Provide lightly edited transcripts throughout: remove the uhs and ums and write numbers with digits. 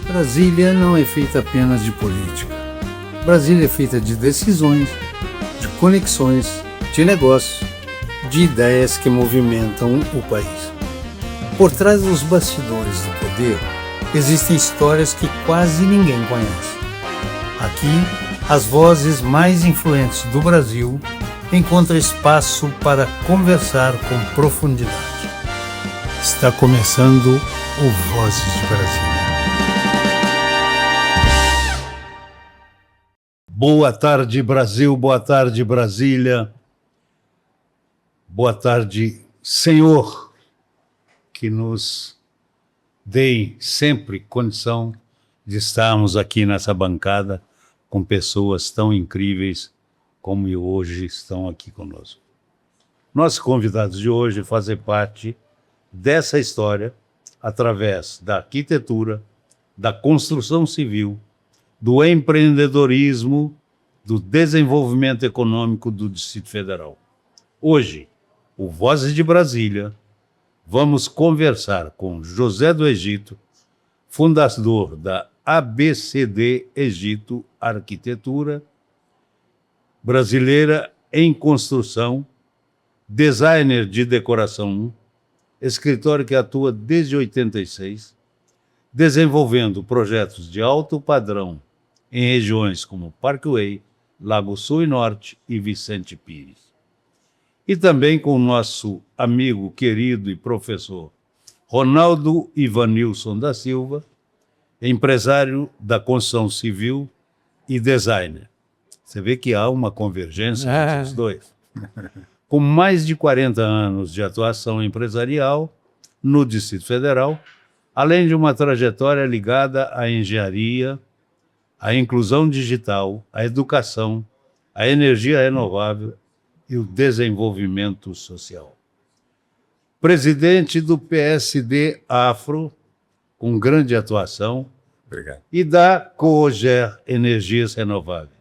Brasília não é feita apenas de política. Brasília é feita de decisões, de conexões, de negócios, de ideias que movimentam o país. Por trás dos bastidores do poder, existem histórias que quase ninguém conhece. Aqui, as vozes mais influentes do Brasil encontram espaço para conversar com profundidade. Está começando o Vozes de Brasília. Boa tarde, Brasil. Boa tarde, Brasília. Boa tarde, Senhor, que nos dê sempre condição de estarmos aqui nessa bancada com pessoas tão incríveis como hoje estão aqui conosco. Nossos convidados de hoje fazem parte dessa história através da arquitetura, da construção civil, do empreendedorismo, do desenvolvimento econômico do Distrito Federal. Hoje, o Vozes de Brasília, vamos conversar com José do Egito, fundador da ABCD Egito Arquitetura Brasileira em Construção, designer de decoração, escritório que atua desde 86, desenvolvendo projetos de alto padrão em regiões como Parkway, Lago Sul e Norte e Vicente Pires. E também com o nosso amigo querido e professor Ronaldo Ivanilson da Silva, empresário da construção civil e designer. Você vê que há uma convergência entre os dois. Com mais de 40 anos de atuação empresarial no Distrito Federal, além de uma trajetória ligada à engenharia, à inclusão digital, à educação, à energia renovável e o desenvolvimento social. Presidente do PSD Afro, com grande atuação. Obrigado. E da Cooger Energias Renováveis.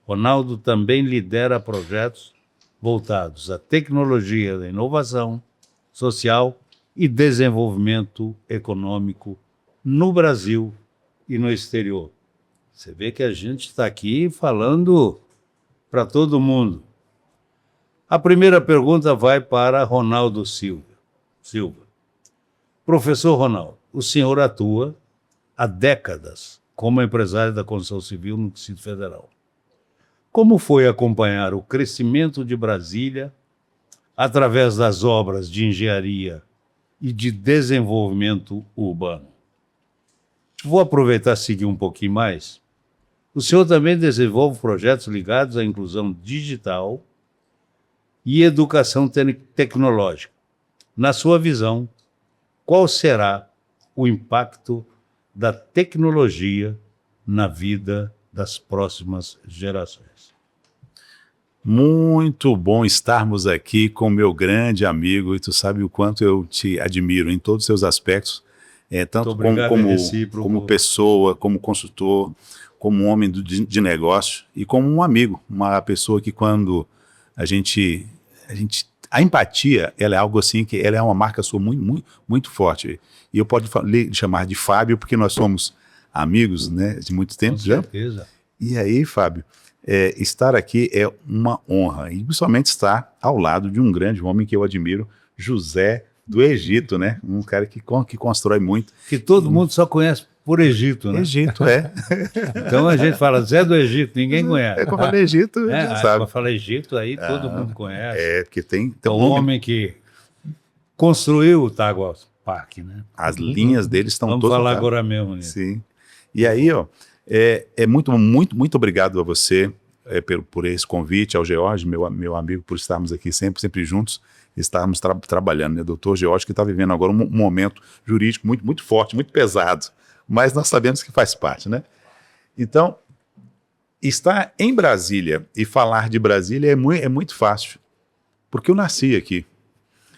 Ronaldo também lidera projetos voltados à tecnologia da inovação social e desenvolvimento econômico no Brasil e no exterior. Você vê que a gente está aqui falando para todo mundo. A primeira pergunta vai para Ronaldo Silva. Professor Ronaldo, o senhor atua há décadas como empresário da construção civil no Distrito Federal. Como foi acompanhar o crescimento de Brasília através das obras de engenharia e de desenvolvimento urbano? Vou aproveitar e seguir um pouquinho mais. O senhor também desenvolve projetos ligados à inclusão digital e educação tecnológica. Na sua visão, qual será o impacto da tecnologia na vida das próximas gerações? Muito bom estarmos aqui com meu grande amigo, e tu sabe o quanto eu te admiro em todos os seus aspectos, tanto como pessoa, como consultor, como homem de negócio e como um amigo, uma pessoa que quando a empatia, ela é algo assim que ela é uma marca sua muito forte. E eu posso lhe chamar de Fábio, porque nós somos amigos, né, de muito tempo já. Com certeza. E aí, Fábio, estar aqui é uma honra, e principalmente estar ao lado de um grande homem que eu admiro, José do Egito, né? Um cara que constrói muito. Que todo mundo só conhece por Egito, né? Egito, é. Então a gente fala Zé do Egito, ninguém conhece. Quando fala Egito, já sabe. Quando fala Egito, aí todo mundo conhece. Porque tem um homem que construiu o Tagua Park, né? As linhas deles estão todas... Vamos falar agora mesmo nisso. Sim. E aí, muito obrigado a você por esse convite, ao George, meu amigo, por estarmos aqui sempre juntos, estarmos trabalhando, né? Doutor George, que está vivendo agora um momento jurídico muito forte, muito pesado, mas nós sabemos que faz parte, né? Então, estar em Brasília e falar de Brasília é muito fácil, porque eu nasci aqui.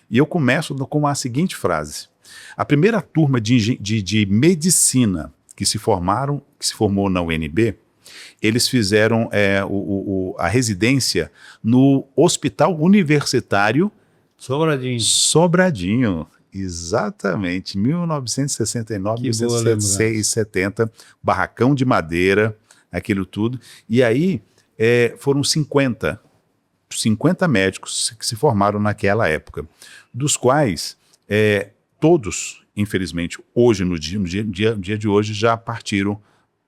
E eu começo com a seguinte frase: a primeira turma de medicina que se formou na UNB, eles fizeram a residência no Hospital Universitário Sobradinho. Sobradinho. Exatamente, 1969, Que boa 1970, barracão de madeira, aquilo tudo. E aí foram 50 médicos que se formaram naquela época, dos quais todos, infelizmente, hoje, no dia de hoje, já partiram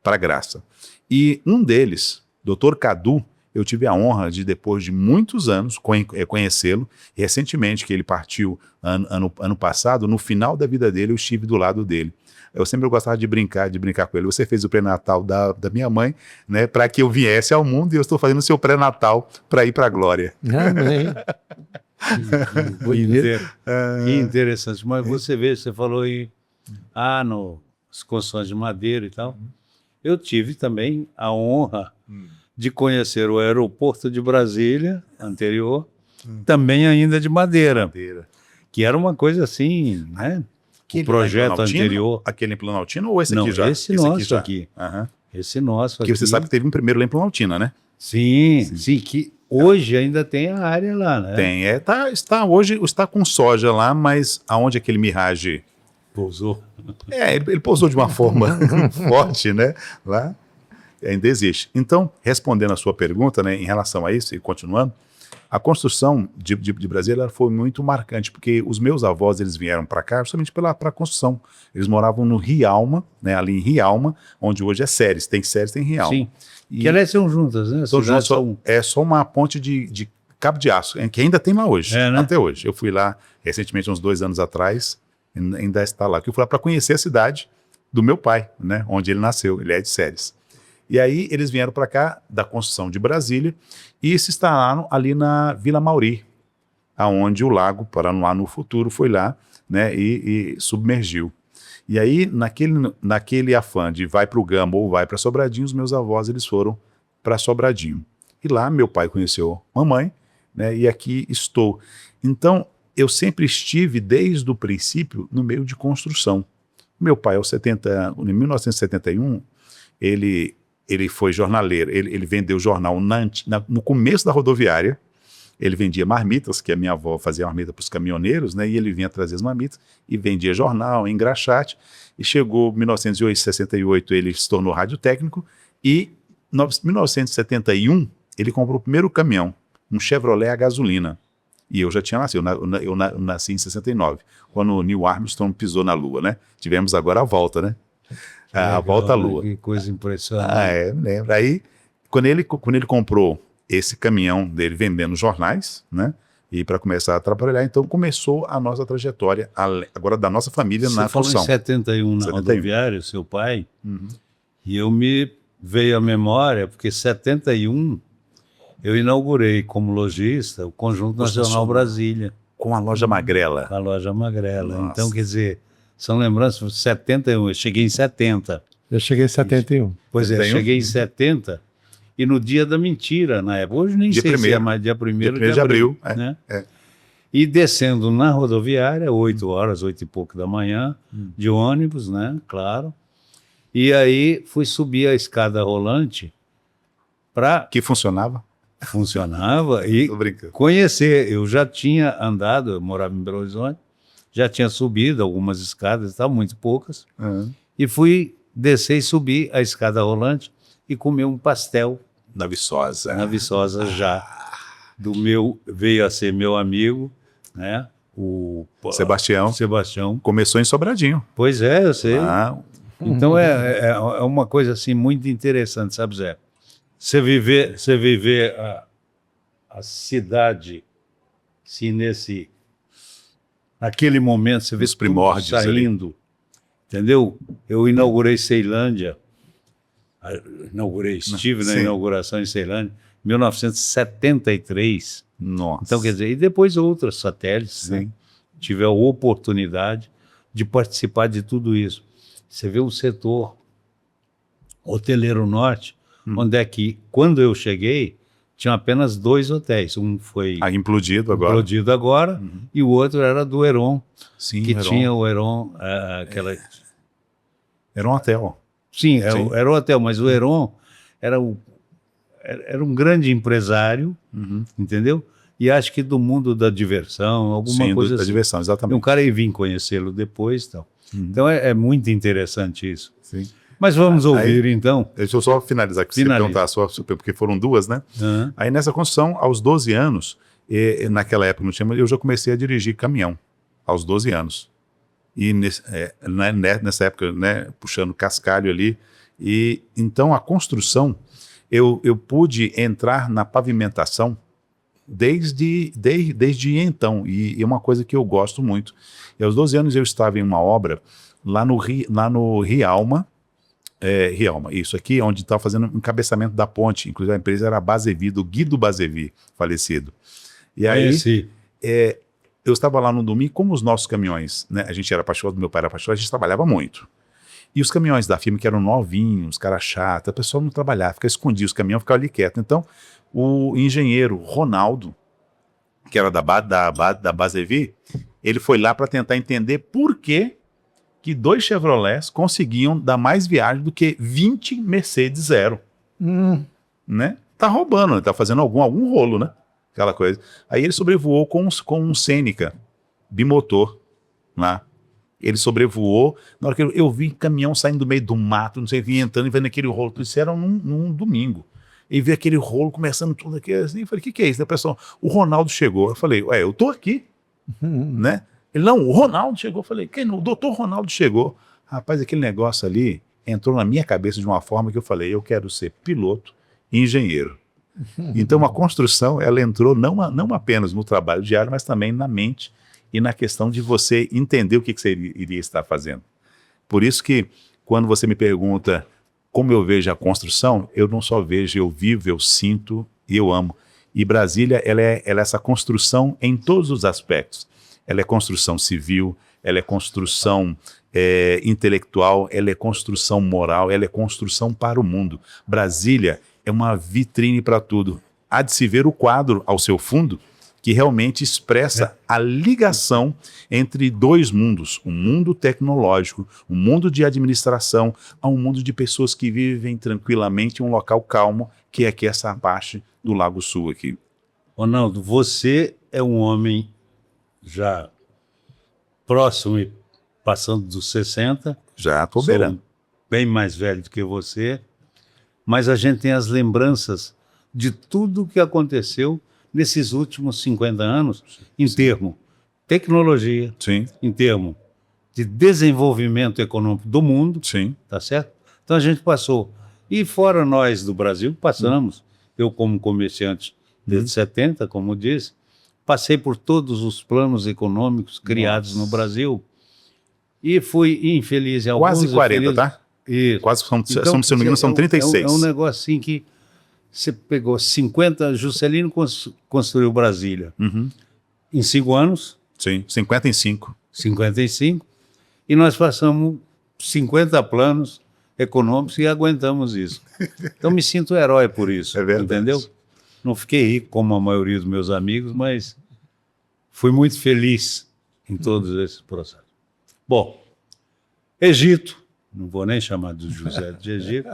para a graça. E um deles, Dr. Cadu, eu tive a honra de, depois de muitos anos, conhecê-lo. Recentemente, que ele partiu ano passado, no final da vida dele, eu estive do lado dele. Eu sempre gostava de brincar com ele. Você fez o pré-natal da minha mãe, né, para que eu viesse ao mundo, e eu estou fazendo o seu pré-natal para ir para a glória. Amém. Que interessante. Mas você falou aí, nas construções de madeira e tal. Eu tive também a honra de conhecer o aeroporto de Brasília, anterior, também ainda de madeira, que era uma coisa assim, né? O projeto anterior. Aquele em Planaltina ou esse aqui Não, já? esse nosso aqui. Uhum. Esse nosso Porque aqui. você sabe que teve um primeiro lá em Planaltina, né? Sim, que hoje ainda tem a área lá, né? Tem, hoje está com soja lá, mas aonde aquele Mirage Pousou. ele pousou de uma forma forte, né? Lá ainda existe. Então, respondendo a sua pergunta, né, em relação a isso, e continuando, a construção de Brasília foi muito marcante, porque os meus avós, eles vieram para cá justamente para a construção. Eles moravam no Rialma, né, ali em Rialma, onde hoje é Ceres. Tem Ceres, tem Rialma. Sim. E Que elas são juntas, né? são juntas, é só uma ponte de cabo de aço, que ainda tem lá hoje, né? até hoje. Eu fui lá recentemente, uns 2 anos atrás, ainda está lá. Que eu fui lá para conhecer a cidade do meu pai, né, onde ele nasceu. Ele é de Ceres. E aí eles vieram para cá da construção de Brasília e se instalaram ali na Vila Mauri, aonde o Lago Paranoá no futuro foi lá, né, e submergiu. E aí naquele afã de vai para o Gama ou vai para Sobradinho, os meus avós eles foram para Sobradinho. E lá meu pai conheceu mamãe, né, e aqui estou. Então eu sempre estive desde o princípio no meio de construção. Meu pai, em 1971, ele foi jornaleiro, ele vendeu jornal no começo da rodoviária. Ele vendia marmitas, que a minha avó fazia marmita para os caminhoneiros, né, e ele vinha trazer as marmitas e vendia jornal, engraxate, e chegou em 1968, ele se tornou radiotécnico, e em 1971 ele comprou o primeiro caminhão, um Chevrolet a gasolina, e eu já tinha nascido, eu nasci em 69, quando o Neil Armstrong pisou na Lua, né? Tivemos agora a volta, né? A volta à Lua. Que coisa impressionante. Me lembro. Aí, quando ele comprou esse caminhão dele vendendo jornais, né? E para começar a trabalhar, então começou a nossa trajetória, agora da nossa família na construção. Você falou em 71 na rodoviária, seu pai, e me veio à memória, porque em 71 eu inaugurei como lojista o Conjunto Nacional Brasília. Com a loja Magrela. Com a loja Magrela. Nossa. Então, quer dizer, são lembranças, 71, eu cheguei em 70. Eu cheguei em 71. Pois é, eu cheguei em 70 e no dia da mentira, na época. Hoje nem sei se é mais dia 1º de abril. Né? E descendo na rodoviária, 8 horas, 8 e pouco da manhã, de ônibus, né? Claro. E aí fui subir a escada rolante para... Que funcionava? Funcionava e conhecer. Eu já tinha andado, eu morava em Belo Horizonte, já tinha subido algumas escadas e tal, muito poucas, e fui descer e subir a escada rolante e comer um pastel. Na Viçosa. Na Viçosa já. Veio a ser meu amigo, né? O Sebastião. Começou em Sobradinho. Pois é, eu sei. Então é uma coisa assim muito interessante, sabe, Zé? Você viver a cidade, assim, naquele momento, você vê os primórdios saindo, ali. Entendeu? Eu inaugurei Ceilândia, estive na inauguração em Ceilândia, em 1973. Nossa. Então, quer dizer, e depois outros satélites, né? Tive a oportunidade de participar de tudo isso. Você vê o setor hoteleiro norte, onde é que, quando eu cheguei, tinha apenas 2 hotéis. Um foi implodido agora e o outro era do Heron, Sim, que Heron. tinha o Heron, aquela... Era um hotel. Sim, era o hotel, mas o Heron era um grande empresário, entendeu? e acho que do mundo da diversão, alguma Sim, coisa da assim. diversão, E um exatamente. cara aí vim conhecê-lo depois e tal. Então é muito interessante isso. Sim. Mas vamos Aí- ouvir então. Deixa eu só finalizar aqui, você Finaliza. perguntar a sua, porque foram duas, né? Hã? Aí nessa construção, aos 12 anos, naquela época não tinha, eu já comecei a dirigir caminhão, aos 12 anos. E nessa época, né, puxando cascalho ali. E então a construção, eu pude entrar na pavimentação desde então. E é uma coisa que eu gosto muito. E aos 12 anos eu estava em uma obra lá no Rialma, Rialma, isso aqui, onde estava fazendo o encabeçamento da ponte. Inclusive a empresa era a Basevi, do Guido Basevi, falecido. E aí, Conheci. eu estava lá no domingo, como os nossos caminhões, né? A gente era apaixonado, meu pai era apaixonado, a gente trabalhava muito. E os caminhões da firma que eram novinhos, cara chato, a pessoa não trabalhava, ficava escondia os caminhões, ficava ali quieto. Então, o engenheiro Ronaldo, que era da Basevi, ele foi lá para tentar entender por que 2 Chevrolets conseguiam dar mais viagem do que 20 Mercedes Zero, né? Tá roubando, tá fazendo algum rolo, né? Aquela coisa. Aí ele sobrevoou com um Seneca bimotor lá. Ele sobrevoou, na hora que eu vi caminhão saindo do meio do mato, não sei, vinha entrando e vendo aquele rolo, isso era num domingo. E vi aquele rolo começando tudo aqui, assim, eu falei, o que é isso? Aí, pessoal, o Ronaldo chegou. Eu falei, ué, eu tô aqui, né? Ele, não, o Ronaldo chegou. Eu falei, quem não? O doutor Ronaldo chegou. Rapaz, aquele negócio ali entrou na minha cabeça de uma forma que eu falei, eu quero ser piloto e engenheiro. Então a construção, ela entrou não apenas no trabalho diário, mas também na mente e na questão de você entender o que você iria estar fazendo. Por isso que quando você me pergunta como eu vejo a construção, eu não só vejo, eu vivo, eu sinto e eu amo. E Brasília, ela é essa construção em todos os aspectos. Ela é construção civil, ela é construção intelectual, ela é construção moral, ela é construção para o mundo. Brasília é uma vitrine para tudo. Há de se ver o quadro ao seu fundo que realmente expressa a ligação entre 2 mundos, um mundo tecnológico, um mundo de administração, a um mundo de pessoas que vivem tranquilamente em um local calmo, que é aqui essa parte do Lago Sul aqui. Ronaldo, você é um homem já próximo e passando dos 60. Já estou Sou beirando. bem mais velho do que você, mas a gente tem as lembranças de tudo que aconteceu nesses últimos 50 anos, em termos tecnologia, Sim, em termos de desenvolvimento econômico do mundo, sim. tá certo? Então a gente passou. E fora nós do Brasil, passamos. Eu, como comerciante desde 70, como disse, passei por todos os planos econômicos criados no Brasil e fui infeliz em alguns. Quase 40, feliz... tá? Isso. Quase, se não me engano, são É 36. um negócio assim que você pegou 50, Juscelino construiu Brasília em 5 anos, Sim, 55. 55, e nós passamos 50 planos econômicos e aguentamos isso. Então me sinto herói por isso, É verdade. entendeu? Não fiquei rico como a maioria dos meus amigos, mas fui muito feliz em todos esses processos. Bom, Egito, não vou nem chamar de José de Egito.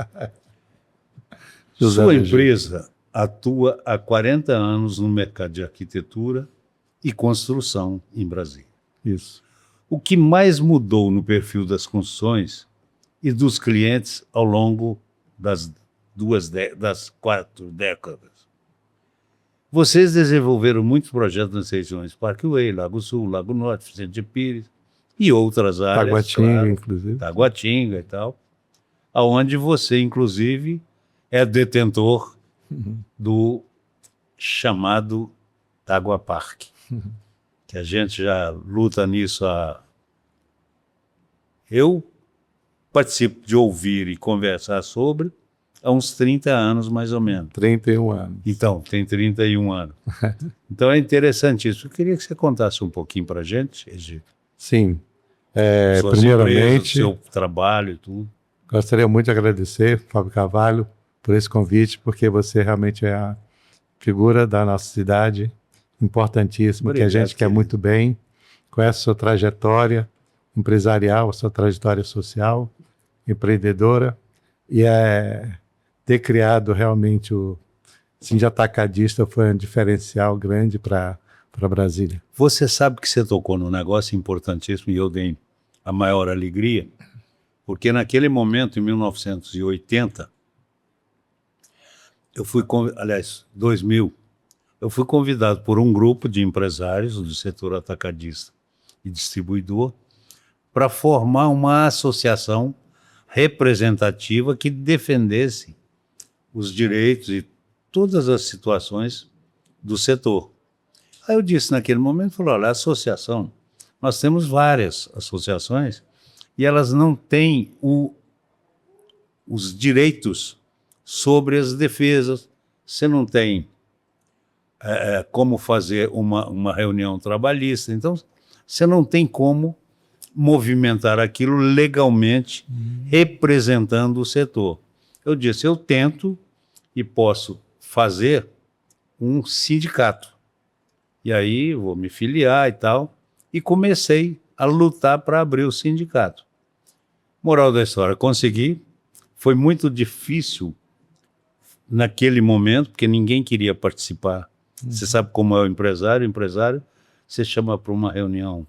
José Sua do Egito. empresa atua há 40 anos no mercado de arquitetura e construção em Brasília. Isso. O que mais mudou no perfil das construções e dos clientes ao longo das 4 décadas? Vocês desenvolveram muitos projetos nas regiões Parkway, Lago Sul, Lago Norte, Vicente de Pires e outras áreas. Taguatinga, claro, inclusive. Taguatinga e tal, aonde você, inclusive, é detentor do chamado Tagua Park, que a gente já luta nisso há... Eu participo de ouvir e conversar sobre há uns 30 anos, mais ou menos. 31 anos. Então, tem 31 anos. Então é interessante isso. Eu queria que você contasse um pouquinho para a gente, Egito. Sim. Suas Primeiramente, empresas, seu trabalho e tudo. gostaria muito de agradecer, Fábio Carvalho, por esse convite, porque você realmente é a figura da nossa cidade, importantíssima, que a Obrigado, gente quer querido. muito bem, conhece a sua trajetória empresarial, a sua trajetória social, empreendedora, e ter criado realmente Atacadista foi um diferencial grande para Brasília. Você sabe que você tocou num negócio importantíssimo e eu dei a maior alegria, porque naquele momento, em 1980, aliás, 2000, eu fui convidado por um grupo de empresários do setor atacadista e distribuidor para formar uma associação representativa que defendesse os direitos e todas as situações do setor. Aí eu disse naquele momento, olha, a associação, nós temos várias associações e elas não têm os direitos sobre as defesas. Você não tem como fazer uma reunião trabalhista, então você não tem como movimentar aquilo legalmente, representando o setor. Eu disse, eu tento e posso fazer um sindicato. E aí vou me filiar e tal, e comecei a lutar para abrir o sindicato. Moral da história, consegui. Foi muito difícil naquele momento, porque ninguém queria participar. Você sabe como é o empresário, você chama para uma reunião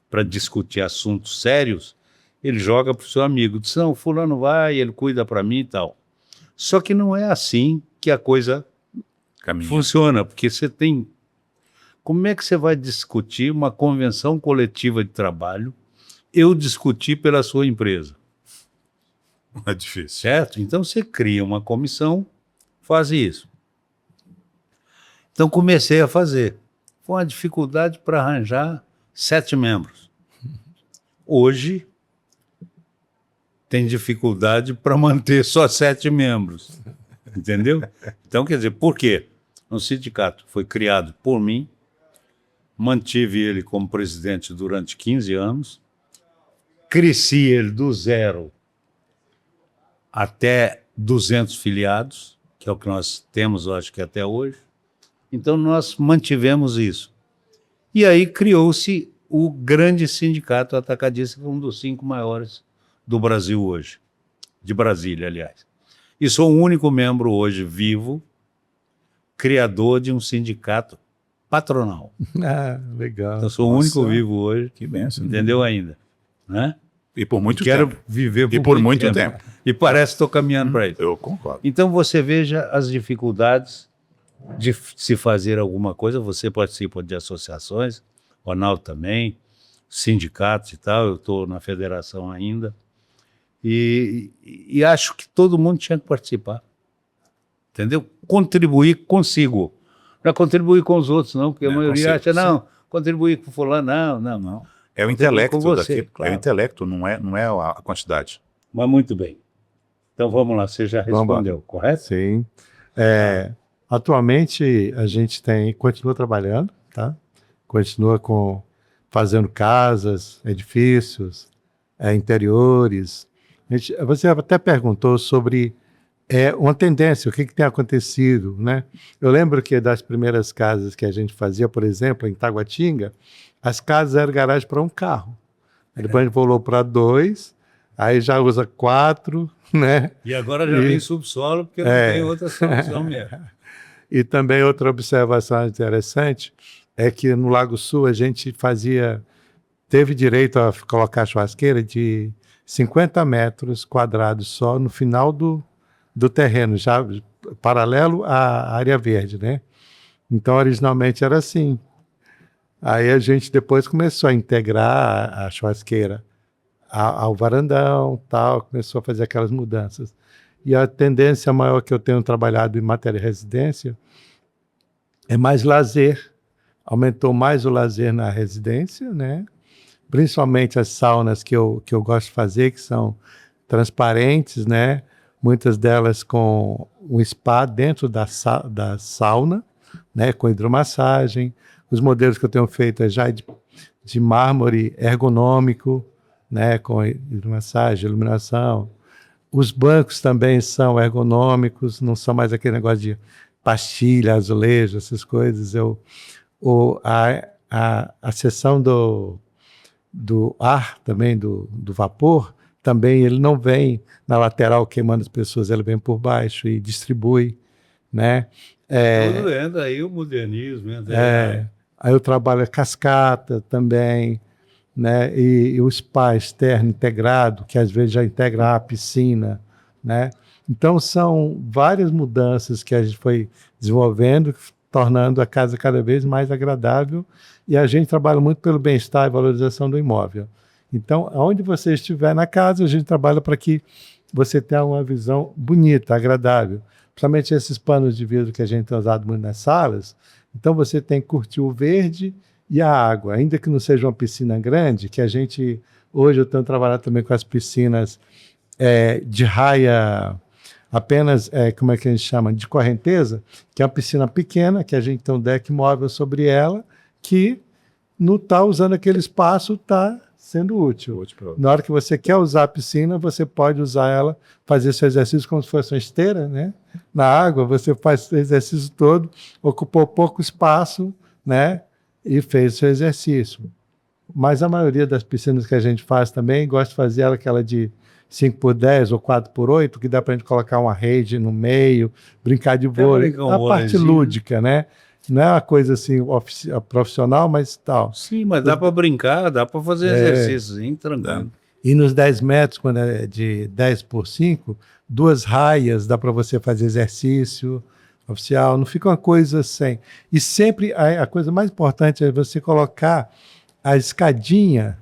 para discutir assuntos sérios, ele joga para o seu amigo, diz, não, fulano vai, ele cuida para mim e tal. Só que não é assim que a coisa funciona, porque você tem... Como é que você vai discutir uma convenção coletiva de trabalho, eu discutir pela sua empresa? É difícil. Certo? Então você cria uma comissão, faz isso. Então comecei a fazer. Foi uma dificuldade para arranjar 7 membros. Hoje tem dificuldade para manter só 7 membros. Entendeu? Então, quer dizer, por quê? O sindicato foi criado por mim, mantive ele como presidente durante 15 anos, cresci ele do 0 até 200 filiados, que é o que nós temos, eu acho que até hoje. Então, nós mantivemos isso. E aí criou-se o grande sindicato atacadista, que é um dos 5 maiores do Brasil hoje, de Brasília, aliás. E sou o único membro hoje vivo, criador de um sindicato patronal. Ah, legal. Então, sou o único vivo hoje, Que benção. entendeu ainda, né? E por muito Quero tempo. viver E por muito tempo. E parece que estou caminhando para isso. Eu concordo. Então você veja as dificuldades de se fazer alguma coisa. Você participa de associações, o Arnaldo também, sindicatos e tal. Eu estou na federação ainda. E acho que todo mundo tinha que participar. Entendeu? Contribuir consigo. Não é contribuir com os outros, não, porque a maioria acha, não, contribuir com fulano, não. É o intelecto com você, daqui. claro. É o intelecto, não é a quantidade. Mas muito bem. Então vamos lá, você já respondeu, correto? Sim. Atualmente a gente continua trabalhando, tá? Continua fazendo casas, edifícios, interiores. Você até perguntou sobre uma tendência, o que tem acontecido, né? Eu lembro que das primeiras casas que a gente fazia, por exemplo, em Taguatinga, as casas eram garagem para um carro. Aí depois a gente voltou para 2, aí já usa 4, né? E agora já vem subsolo, porque não tem outra solução mesmo. E também outra observação interessante é que no Lago Sul a gente teve direito a colocar churrasqueira de 50 metros quadrados só no final do terreno, já paralelo à área verde, né? Então, originalmente era assim. Aí a gente depois começou a integrar a churrasqueira ao varandão, tal, começou a fazer aquelas mudanças. E a tendência maior que eu tenho trabalhado em matéria de residência é mais lazer. Aumentou mais o lazer na residência, né? Principalmente as saunas que eu gosto de fazer, que são transparentes, né? Muitas delas com um spa dentro da sauna, né? Com hidromassagem. Os modelos que eu tenho feito é já de mármore ergonômico, né? Com hidromassagem, iluminação. Os bancos também são ergonômicos, não são mais aquele negócio de pastilha, azulejo, essas coisas. A seção do ar também, do vapor, também ele não vem na lateral queimando as pessoas, ele vem por baixo e distribui né? Tudo entra aí o modernismo. Aí eu trabalho a cascata também, né? E o spa externo integrado, que às vezes já integra a piscina, né? Então são várias mudanças que a gente foi desenvolvendo, tornando a casa cada vez mais agradável, e a gente trabalha muito pelo bem-estar e valorização do imóvel. Então, aonde você estiver na casa, a gente trabalha para que você tenha uma visão bonita, agradável. Principalmente esses panos de vidro que a gente tem usado muito nas salas. Então, você tem que curtir o verde e a água. Ainda que não seja uma piscina grande, que a gente... Hoje eu tenho trabalhado também com as piscinas de raia... apenas, como é que a gente chama? De correnteza, que é uma piscina pequena, que a gente tem um deck móvel sobre ela, que não está usando aquele espaço, está sendo útil. Na hora que você quer usar a piscina, você pode usar ela, fazer seu exercício como se fosse uma esteira, né? Na água, você faz o exercício todo, ocupou pouco espaço, né? E fez o seu exercício. Mas a maioria das piscinas que a gente faz também, gosta de fazer aquela de 5x10 ou 4x8, que dá para a gente colocar uma rede no meio, brincar de vôlei. A parte lúdica, né? Não é uma coisa assim profissional, mas tal. Sim, mas dá para brincar, dá para fazer exercícios, tranquilo. E nos 10 metros, quando é de 10x5, 2 raias, dá para você fazer exercício oficial, não fica uma coisa sem. E sempre a coisa mais importante é você colocar a escadinha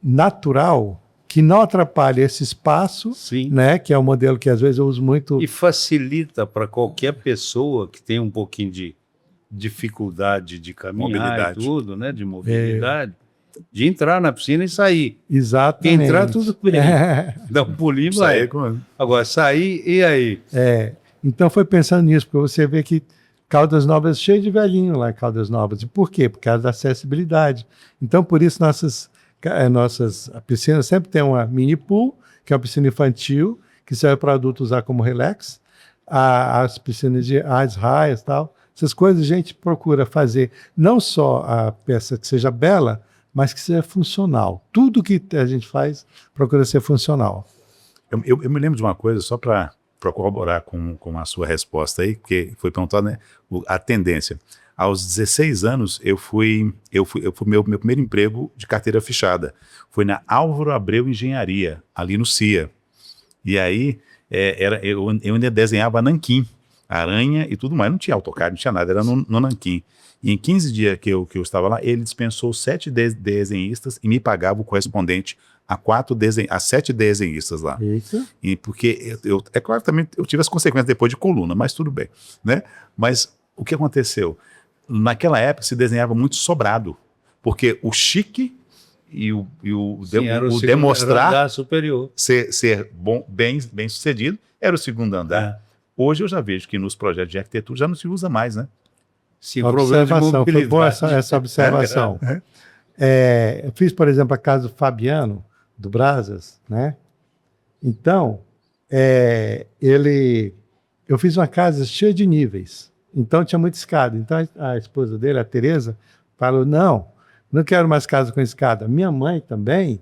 natural, que não atrapalha esse espaço, Sim. Né? Que é um modelo que às vezes eu uso muito. E facilita para qualquer pessoa que tem um pouquinho de dificuldade de caminhar e tudo, né? De mobilidade, de entrar na piscina e sair. Exatamente. Entrar tudo bem. Dá um pulinho e vai. Agora, sair, e aí? Então foi pensando nisso, porque você vê que Caldas Novas é cheio de velhinho lá em Caldas Novas. E por quê? Por causa da acessibilidade. Então, por isso, nossas piscinas sempre tem uma mini pool, que é uma piscina infantil, que serve para adulto usar como relax. As piscinas de raias e tal. Essas coisas a gente procura fazer não só a peça que seja bela, mas que seja funcional. Tudo que a gente faz procura ser funcional. Eu me lembro de uma coisa, só para corroborar com a sua resposta aí, porque foi perguntado, né, a tendência. Aos 16 anos, eu fui meu primeiro emprego de carteira fechada. Foi na Álvaro Abreu Engenharia, ali no CIA. E aí, eu ainda desenhava nanquim, aranha e tudo mais. Não tinha AutoCAD, não tinha nada, era no nanquim. E em 15 dias que eu estava lá, ele dispensou 7 desenhistas e me pagava o correspondente a 7 desenhistas lá. Isso. E porque, é claro, também eu tive as consequências depois de coluna, mas tudo bem, né? Mas o que aconteceu? Naquela época se desenhava muito sobrado, porque o chique e o demonstrar superior. ser bom, bem sucedido era o segundo andar. Hoje eu já vejo que nos projetos de arquitetura já não se usa mais, né? Sim, observação, foi boa essa observação. Eu fiz, por exemplo, a casa do Fabiano, do Brasas, né? Então, eu fiz uma casa cheia de níveis, então tinha muita escada. Então a esposa dele, a Tereza, falou, não quero mais casa com escada. Minha mãe também,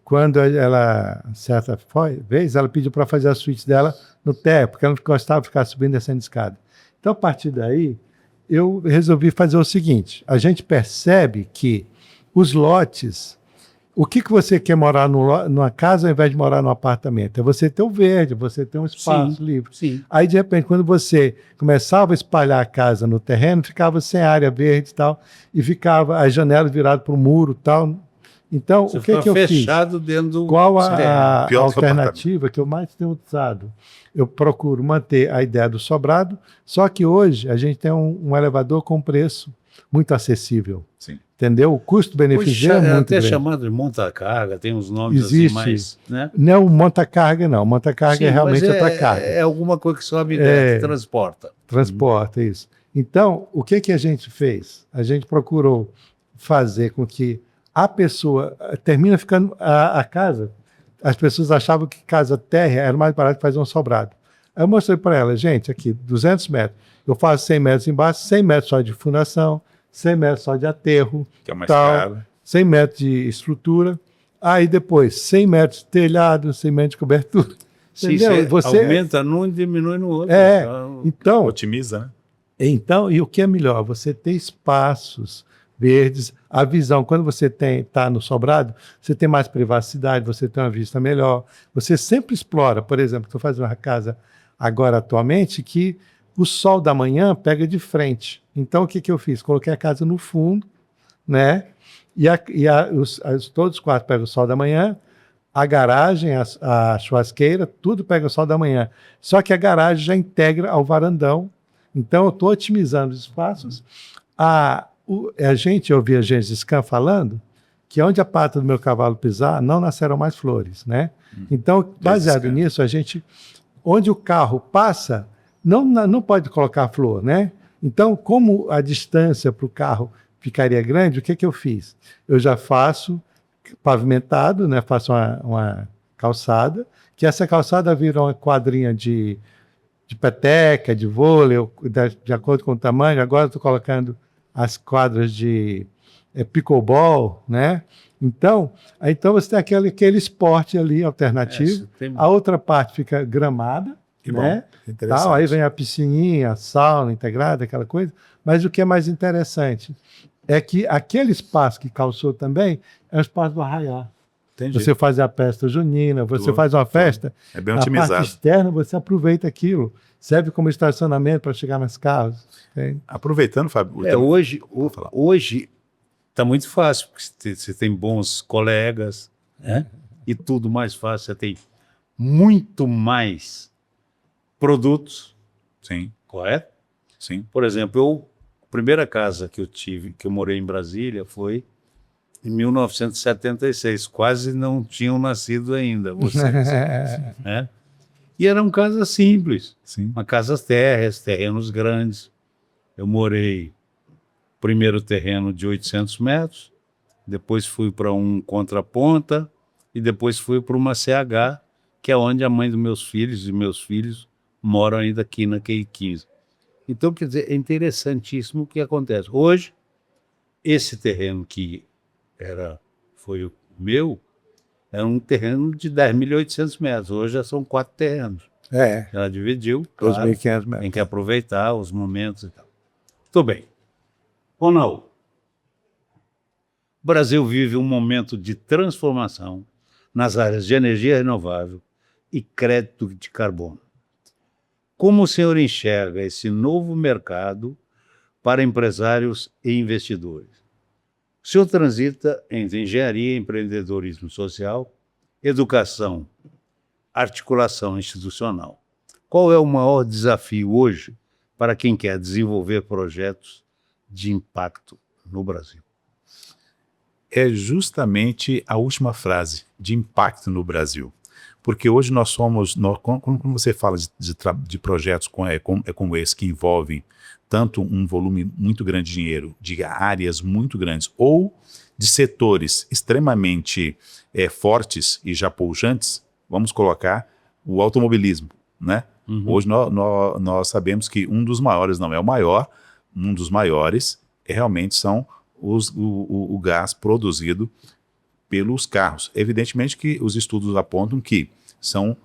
quando ela, certa vez, ela pediu para fazer a suíte dela no térreo, porque ela não gostava de ficar subindo e descendo escada. Então, a partir daí, eu resolvi fazer o seguinte, a gente percebe que os lotes, o que você quer morar numa casa ao invés de morar num apartamento? É você ter o verde, você ter um espaço livre. Sim. Aí, de repente, quando você começava a espalhar a casa no terreno, ficava sem área verde e tal, e ficava as janelas viradas para o muro e tal. Então, você o que eu fechado fiz? dentro do... Qual a alternativa que eu mais tenho usado? Eu procuro manter a ideia do sobrado, só que hoje a gente tem um elevador com preço muito acessível. Sim. Entendeu? O custo-benefício é muito grande. Até chamado de monta-carga, tem uns nomes assim mais... Né? Não é o monta-carga, não. Monta-carga é realmente outra carga. É alguma coisa que sobe e desce, transporta. Transporta, isso. Então, o que a gente fez? A gente procurou fazer com que a pessoa termina ficando a casa. As pessoas achavam que casa térrea era mais barato que fazer um sobrado. Aí eu mostrei para ela, gente, aqui, 200 metros. Eu faço 100 metros embaixo, 100 metros só de fundação, 100 metros só de aterro, que é mais caro. 100 metros de estrutura. Aí depois, 100 metros de telhado, 100 metros de cobertura, Se Entendeu? você aumenta num e diminui no outro. É, Então, então, Otimiza, né? então, e o que é melhor? Você ter espaços verdes, a visão, quando você está no sobrado, você tem mais privacidade, você tem uma vista melhor, você sempre explora. Por exemplo, estou fazendo uma casa agora atualmente que o sol da manhã pega de frente. Então, o que, que eu fiz? Coloquei a casa no fundo, né? Todos os quartos pegam o sol da manhã, a garagem, a churrasqueira, tudo pega o sol da manhã. Só que a garagem já integra ao varandão. Então, eu estou otimizando os espaços. Eu ouvi a Gengis Khan falando que onde a pata do meu cavalo pisar, não nascerão mais flores, né? Então, baseado nisso, onde o carro passa, não pode colocar flor, né? Então, como a distância para o carro ficaria grande, o que eu fiz? Eu já faço pavimentado, né? Faço uma calçada, que essa calçada vira uma quadrinha de peteca, de vôlei, de acordo com o tamanho. Agora estou colocando as quadras de pickleball, né? Então você tem aquele esporte ali alternativo. A outra parte fica gramada, Que né? bom, interessante. Aí vem a piscininha, a sauna integrada, aquela coisa. Mas o que é mais interessante é que aquele espaço que calçou também é o espaço do arraiá. Entendi. Você faz a festa junina, você faz uma festa, É bem na otimizado. parte externa você aproveita aquilo. Serve como estacionamento para chegar nos carros. Entende? Aproveitando, Fábio. hoje está muito fácil, porque você tem bons colegas, né? E tudo mais fácil. Você tem muito mais produtos, Sim, correto? sim. Por exemplo, a primeira casa que eu morei em Brasília, foi em 1976. Quase não tinham nascido ainda vocês, né? E eram casas simples, Sim. uma casas térreas, terrenos grandes. Eu morei primeiro terreno de 800 metros, depois fui para um contraponta e depois fui para uma CH, que é onde a mãe dos meus filhos e meus filhos moram ainda aqui na QI 15. Então, quer dizer, é interessantíssimo o que acontece. Hoje, esse terreno que foi o meu, era um terreno de 10.800 metros. Hoje já são 4 terrenos. Ela dividiu. Claro, 2.500 metros. tem que aproveitar os momentos e tal. Tudo bem. Ronaldo, o Brasil vive um momento de transformação nas áreas de energia renovável e crédito de carbono. Como o senhor enxerga esse novo mercado para empresários e investidores? O senhor transita entre engenharia e empreendedorismo social, educação, articulação institucional. Qual é o maior desafio hoje para quem quer desenvolver projetos de impacto no Brasil? É justamente a última frase, de impacto no Brasil. Porque hoje nós somos, quando você fala de projetos como esse, que envolvem tanto um volume muito grande de dinheiro, de áreas muito grandes, ou de setores extremamente fortes e já pujantes, vamos colocar o automobilismo, né? Hoje nós sabemos que um dos maiores, não é o maior, um dos maiores realmente são o gás produzido pelos carros. Evidentemente que os estudos apontam que são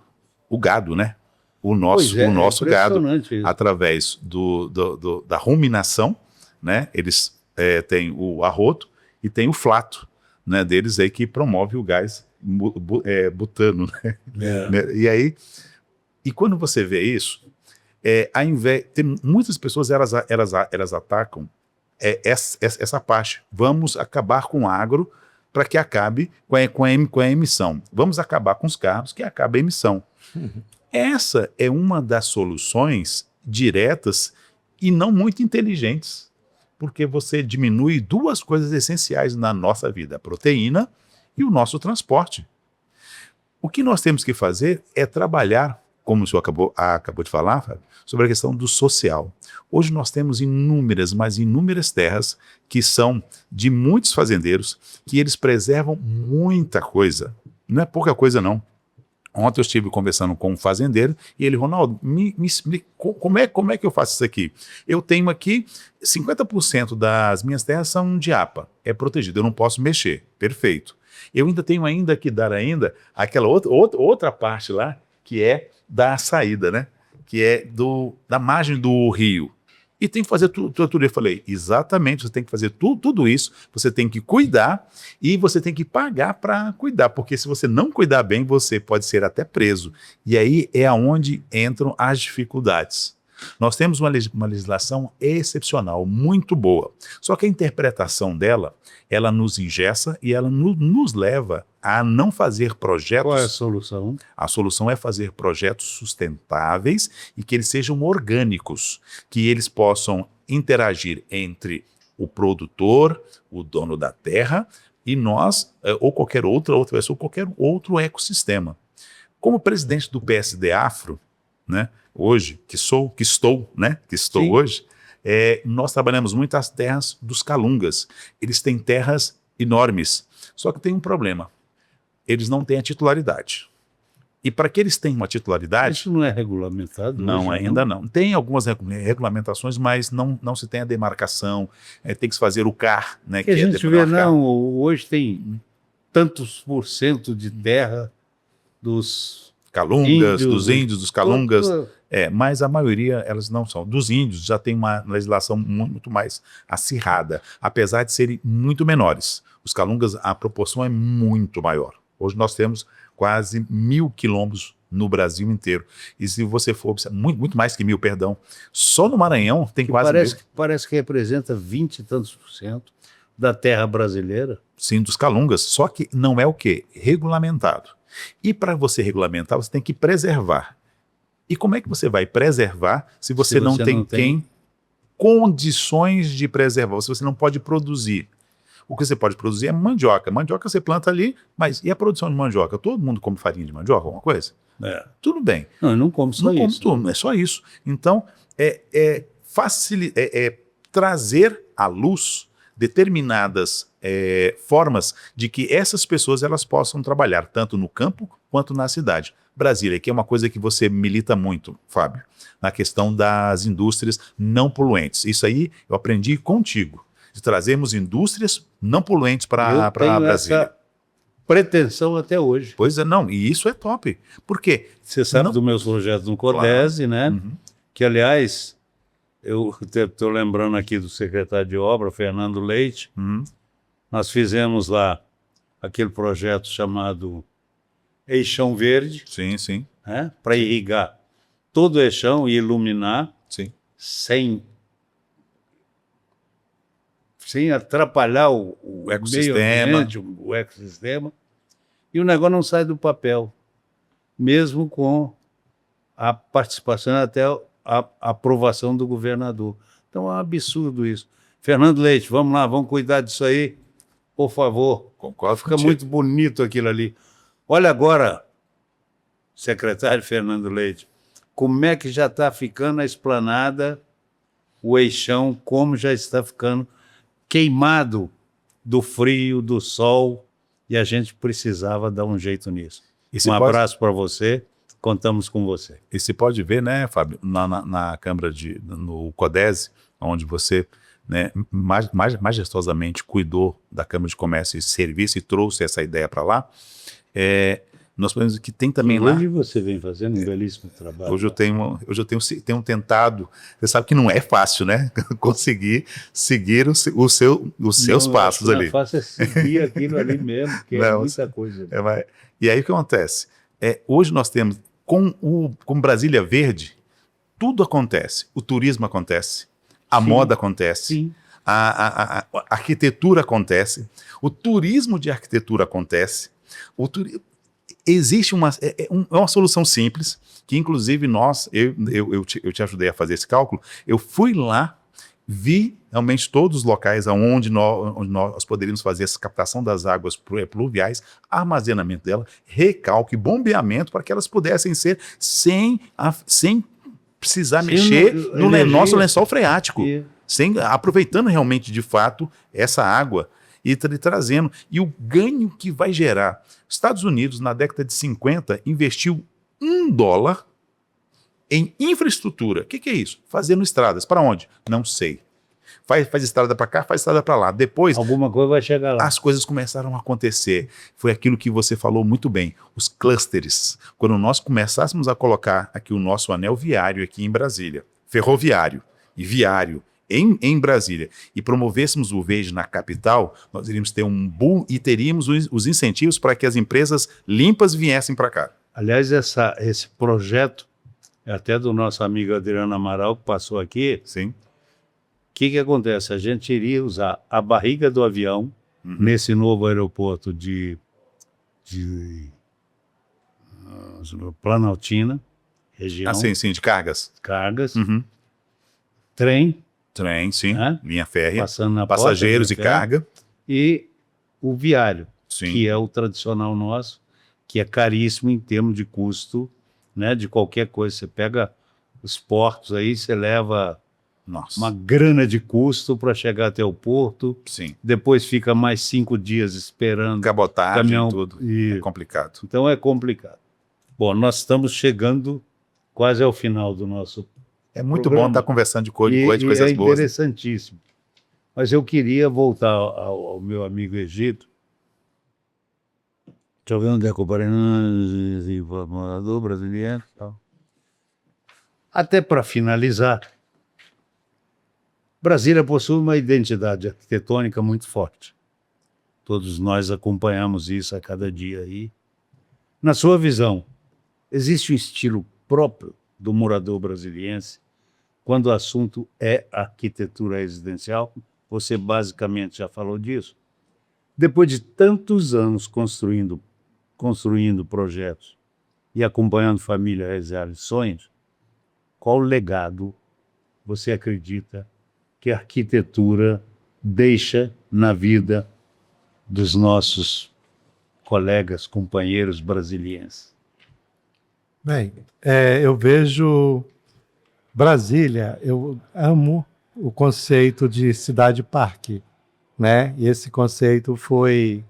o gado, né? O nosso gado, isso. Através da ruminação, né? Eles têm o arroto e tem o flato, né, deles aí, que promove o gás butano, né? E quando você vê isso, tem muitas pessoas elas atacam essa parte. Vamos acabar com o agro para que acabe com a emissão. Vamos acabar com os carros, que acabe a emissão. Essa é uma das soluções diretas e não muito inteligentes, porque você diminui duas coisas essenciais na nossa vida: a proteína e o nosso transporte. O que nós temos que fazer é trabalhar, como o senhor acabou de falar, Fábio, sobre a questão do social. Hoje nós temos inúmeras terras que são de muitos fazendeiros, que eles preservam muita coisa. Não é pouca coisa, não. Ontem eu estive conversando com um fazendeiro e ele: Ronaldo, me explica como é que eu faço isso aqui? Eu tenho aqui 50% das minhas terras são de APA, é protegido, eu não posso mexer. Perfeito. Eu ainda tenho que dar aquela outra parte lá, que é da saída, né? Que é da margem do rio. E tem que fazer tudo. Eu falei, exatamente, você tem que fazer tudo isso, você tem que cuidar e você tem que pagar para cuidar, porque se você não cuidar bem, você pode ser até preso. E aí é aonde entram as dificuldades. Nós temos uma legislação excepcional, muito boa, só que a interpretação dela, ela nos engessa e ela nos leva a não fazer projetos. Qual é a solução? A solução é fazer projetos sustentáveis e que eles sejam orgânicos, que eles possam interagir entre o produtor, o dono da terra e nós, ou qualquer outra pessoa, qualquer outro ecossistema. Como presidente do PSD Afro, né, hoje, que estou Sim. hoje, nós trabalhamos muito as terras dos Calungas. Eles têm terras enormes, só que tem um problema. Eles não têm a titularidade. E para que eles tenham uma titularidade... Isso não é regulamentado? Não, hoje, ainda não. Tem algumas regulamentações, mas não se tem a demarcação. Tem que se fazer o CAR, né? Que a gente vê, demarcar. não, hoje tem tantos % de terra dos Calungas, dos índios, dos Calungas. Todo- Mas a maioria, elas não são. Dos índios já tem uma legislação muito mais acirrada, apesar de serem muito menores. Os Calungas, a proporção é muito maior. Hoje nós temos quase 1.000 quilombos no Brasil inteiro. E se você for observar, muito mais que 1.000, perdão, só no Maranhão tem que quase 1.000. parece que representa 20 e tantos % da terra brasileira. Sim, dos Calungas, só que não é o quê? Regulamentado. E para você regulamentar, você tem que preservar. E como é que você vai preservar se você não tem condições de preservar, se você não pode produzir? O que você pode produzir é mandioca. Mandioca você planta ali, mas e a produção de mandioca? Todo mundo come farinha de mandioca, alguma coisa? Tudo bem. Não, eu não como só Não como isso. tudo, é só isso. Então, trazer à luz determinadas formas de que essas pessoas elas possam trabalhar tanto no campo quanto na cidade. Brasília, que é uma coisa que você milita muito, Fábio, na questão das indústrias não poluentes. Isso aí eu aprendi contigo, de trazermos indústrias não poluentes para Brasília. Essa pretensão até hoje. Pois é, não, e isso é top. Por quê? Você sabe dos meus projetos no CODESE, né? Uhum. Que, aliás, eu estou lembrando aqui do secretário de obra, Fernando Leite. Uhum. Nós fizemos lá aquele projeto chamado Eixão Verde, Sim, sim. né? Para irrigar todo o eixão e iluminar Sim. sem atrapalhar o ecossistema. meio ambiente, o ecossistema. E o negócio não sai do papel, mesmo com a participação até a aprovação do governador. Então é um absurdo isso. Fernando Leite, vamos lá, vamos cuidar disso aí, por favor. Concordo. Fica muito bonito aquilo ali. Olha agora, secretário Fernando Leite, como é que já está ficando a esplanada, o eixão, como já está ficando queimado do frio, do sol, e a gente precisava dar um jeito nisso. Abraço para você, contamos com você. E se pode ver, né, Fábio, na Câmara, no CODESE, onde você, né, majestosamente cuidou da Câmara de Comércio e Serviço e trouxe essa ideia para lá, nós podemos dizer que tem também lá... Hoje você vem fazendo um belíssimo trabalho. Hoje eu tenho tentado, você sabe que não é fácil, né, conseguir seguir os seus passos ali. Não é fácil é seguir aquilo ali mesmo, que é muita coisa. E aí o que acontece? Hoje nós temos, com Brasília Verde, tudo acontece. O turismo acontece, a moda acontece, sim. A arquitetura acontece, o turismo de arquitetura acontece, existe uma solução simples, que inclusive eu te ajudei a fazer esse cálculo. Eu fui lá, vi realmente todos os locais onde nós poderíamos fazer essa captação das águas pluviais, armazenamento dela, recalque, bombeamento, para que elas pudessem ser sem precisar mexer no nosso lençol freático, aproveitando realmente de fato essa água e trazendo. E o ganho que vai gerar. Estados Unidos, na década de 50, investiu $1 em infraestrutura. O que é isso? Fazendo estradas. Para onde? Não sei. Faz estrada para cá, faz estrada para lá. Depois, Alguma coisa vai chegar lá. as coisas começaram a acontecer. Foi aquilo que você falou muito bem, os clusters. Quando nós começássemos a colocar aqui o nosso anel viário aqui em Brasília, ferroviário e viário em Brasília, e promovêssemos o verde na capital, nós iríamos ter um boom e teríamos os incentivos para que as empresas limpas viessem para cá. Aliás, esse projeto é até do nosso amigo Adriano Amaral, que passou aqui. Sim. O que acontece? A gente iria usar a barriga do avião nesse novo aeroporto de Planaltina, região, Ah, sim, de cargas. cargas, Uhum. trem, Trem, sim. Né? Linha férrea. passando na Passageiros e porta, né? carga. E o viário, Sim. que é o tradicional nosso, que é caríssimo em termos de custo, né, de qualquer coisa. Você pega os portos aí, você leva Nossa. uma grana de custo para chegar até o porto, Sim. depois fica mais 5 dias esperando Cabotagem caminhão. e tudo. E... É complicado. Então é complicado. Bom, nós estamos chegando quase ao final do nosso É muito programa. bom estar conversando de coisas e coisas é boas. interessantíssimo. Mas eu queria voltar ao meu amigo Egito. Deixa eu ver onde é que eu parei. Morador brasileiro. Tal. Até para finalizar, Brasília possui uma identidade arquitetônica muito forte. Todos nós acompanhamos isso a cada dia aí. Na sua visão, existe um estilo próprio do morador brasiliense quando o assunto é arquitetura residencial? Você basicamente já falou disso. Depois de tantos anos construindo projetos e acompanhando famílias realizar sonhos, qual legado você acredita que a arquitetura deixa na vida dos nossos colegas, companheiros brasilienses? Bem, eu vejo Brasília, eu amo o conceito de cidade-parque, né? E esse conceito foi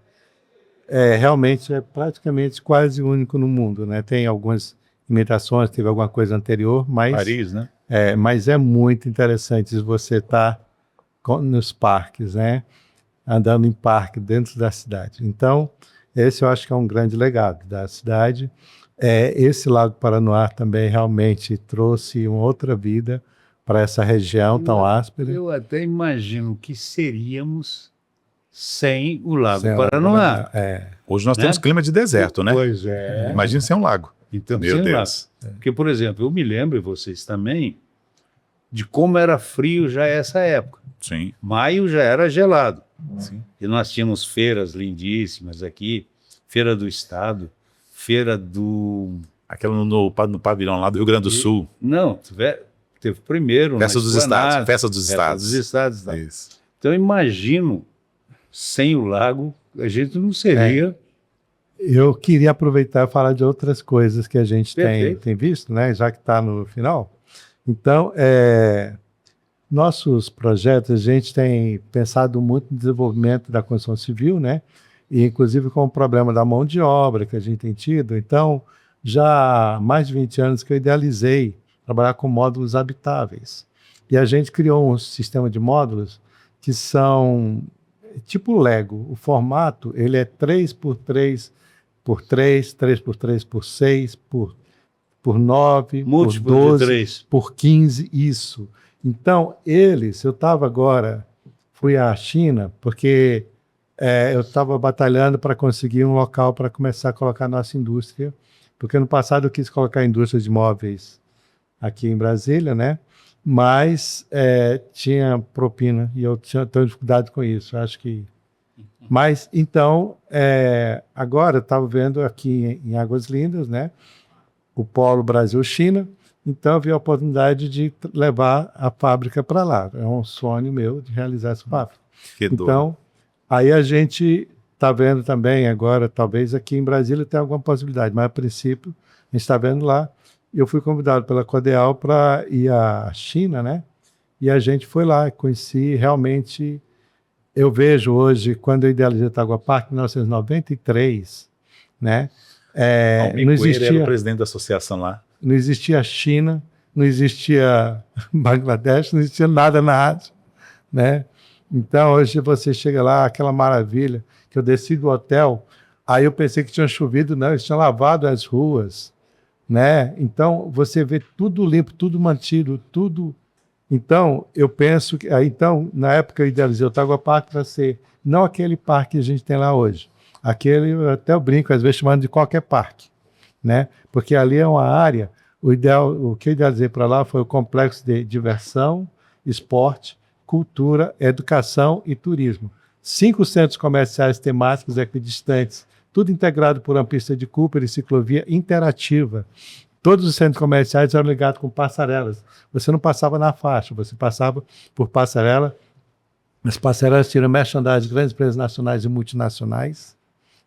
realmente praticamente quase único no mundo, né? Tem algumas imitações, teve alguma coisa anterior, mas Paris, né? mas é muito interessante você estar nos parques, né? Andando em parque dentro da cidade. Então, esse eu acho que é um grande legado da cidade. Esse Lago Paranoá também realmente trouxe uma outra vida para essa região tão áspera. Eu até imagino que seríamos sem o Lago Sem Paranoá. Hoje nós Né? temos clima de deserto, né? Pois é. Imagina ser um lago. Então, Meu sem Deus. lago. Porque, por exemplo, eu me lembro, e vocês também, de como era frio já essa época. Sim. Maio já era gelado. Sim. E nós tínhamos feiras lindíssimas aqui, Feira do Estado, Feira do... Aquela no pavilhão lá do Rio Grande do Sul. Não, teve primeiro... Festa na dos Esplanada, Estados. Festa dos Festa Estados. dos Estados. Tá. Isso. Então, imagino, sem o lago, a gente não seria... Eu queria aproveitar e falar de outras coisas que a gente Perfeito. tem visto, né? Já que está no final. Então, nossos projetos, a gente tem pensado muito no desenvolvimento da construção civil, né? E inclusive com o problema da mão de obra que a gente tem tido. Então, já há mais de 20 anos que eu idealizei trabalhar com módulos habitáveis. E a gente criou um sistema de módulos que são tipo Lego. O formato, ele é 3x3 por 3, 3x3 por 6, por 9, Múltiplo por 12, de 3. por 15, isso. Então, eu estava agora, fui à China, porque eu estava batalhando para conseguir um local para começar a colocar nossa indústria, porque no passado eu quis colocar a indústria de móveis aqui em Brasília, né? Mas tinha propina e eu tenho dificuldade com isso, acho que... Mas, então, agora eu estava vendo aqui em Águas Lindas, né? O Polo Brasil-China, então eu vi a oportunidade de levar a fábrica para lá. É um sonho meu de realizar essa fábrica. Então, aí a gente está vendo também agora, talvez aqui em Brasília tenha alguma possibilidade, mas a princípio a gente está vendo lá. Eu fui convidado pela Codeal para ir à China, né? E a gente foi lá, conheci realmente... Eu vejo hoje, quando eu idealizei Itaguá Park, em 1993, né? Não existia, era o presidente da associação lá. Não existia China, não existia Bangladesh, não existia nada na Ásia, né? Então, hoje você chega lá, aquela maravilha, que eu desci do hotel, aí eu pensei que tinha chovido, não, eles tinham lavado as ruas, né? Então, você vê tudo limpo, tudo mantido, tudo. Então, eu penso que, aí, então, na época eu idealizei o Tágua Park para ser não aquele parque que a gente tem lá hoje, aquele, até eu brinco, às vezes chamando de qualquer parque, né? Porque ali é uma área, o que eu idealizei para lá foi o complexo de diversão, esporte, cultura, educação e turismo. 5 centros comerciais temáticos equidistantes, tudo integrado por uma pista de Cooper e ciclovia interativa. Todos os centros comerciais eram ligados com passarelas. Você não passava na faixa, você passava por passarela. As passarelas tinham merchandising de grandes empresas nacionais e multinacionais,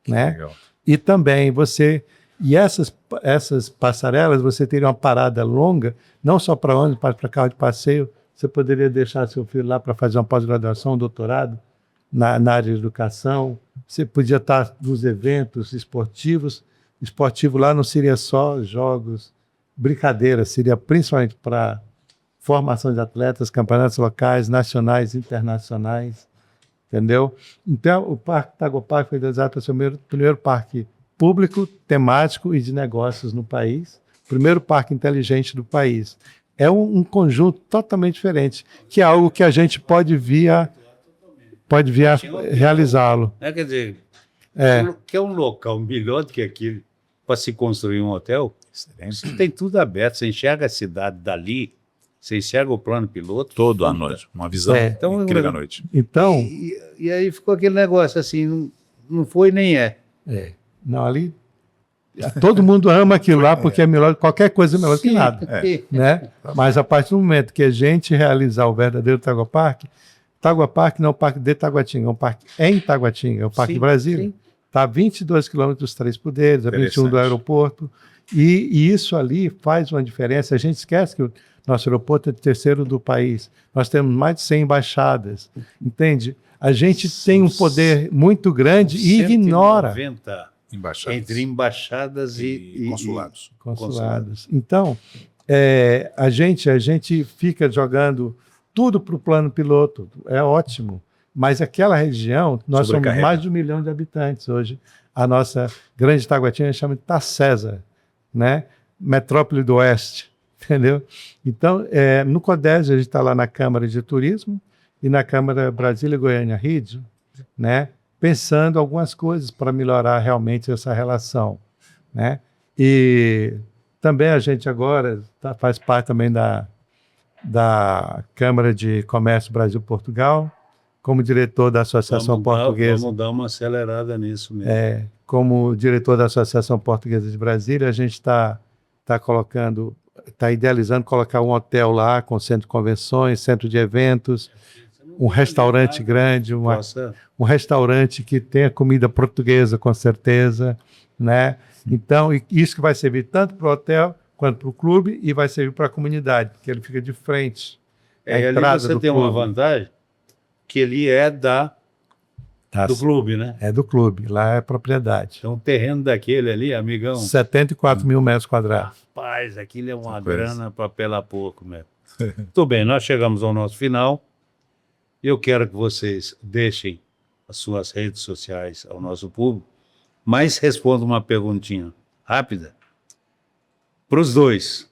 né? Legal. E também essas passarelas, você teria uma parada longa, não só para ônibus, mas para carro de passeio. Você poderia deixar seu filho lá para fazer uma pós-graduação, um doutorado na área de educação. Você podia estar nos eventos esportivos. Esportivo lá não seria só jogos, brincadeiras, seria principalmente para formação de atletas, campeonatos locais, nacionais, internacionais, entendeu? Então, o Parque Tágua Park foi idealizado para ser o primeiro parque público, temático e de negócios no país, primeiro parque inteligente do país. É um conjunto totalmente diferente, que é algo que a gente pode vir a realizá-lo. Quer dizer, É. que é um local melhor do que aquele para se construir um hotel. Excelente. Você tem tudo aberto, você enxerga a cidade dali, você enxerga o plano piloto. Todo à Puta. noite. Uma visão Então, incrível à noite. Então, E aí ficou aquele negócio assim, não foi nem é. não, ali todo mundo ama aquilo lá porque é melhor, qualquer coisa é melhor que nada. Né? Mas a partir do momento que a gente realizar o verdadeiro Tágua Park não é um parque de Taguatinga, é um parque em Taguatinga, é o Parque Sim, de Brasília. sim. Está a 22 quilômetros dos Três Poderes, a 21 do Interessante. aeroporto, e isso ali faz uma diferença. A gente esquece que o nosso aeroporto é o terceiro do país. Nós temos mais de 100 embaixadas, entende? A gente tem um poder muito grande e ignora 190 Embaixadas. entre embaixadas E consulados. consulados. Então, a gente fica jogando tudo para o plano piloto, é ótimo, mas aquela região, nós somos Sobrecarrega. mais de 1 milhão de habitantes hoje. A nossa grande Taguatinga chama de Tacesa, né? Metrópole do Oeste, entendeu? Então, no CODES, a gente está lá na Câmara de Turismo e na Câmara Brasília, Goiânia, Rio, né? Pensando algumas coisas para melhorar realmente essa relação, né? E também a gente agora faz parte também da Câmara de Comércio Brasil-Portugal, como diretor da Associação Portuguesa. Vamos dar uma acelerada nisso mesmo. Como diretor da Associação Portuguesa de Brasília, a gente está idealizando colocar um hotel lá com centro de convenções, centro de eventos, um restaurante grande, um restaurante que tenha comida portuguesa, com certeza, né? Então, isso que vai servir tanto para o hotel quanto para o clube e vai servir para a comunidade, porque ele fica de frente. E ali você tem uma vantagem, que ele é do clube, né? É do clube, lá é propriedade. Então o terreno daquele ali, amigão, 74 mil metros quadrados. rapaz, aquilo é uma Coisa. grana para pelar pouco mesmo. Tudo bem, nós chegamos ao nosso final. Eu quero que vocês deixem as suas redes sociais ao nosso público, mas respondam uma perguntinha rápida. Para os dois,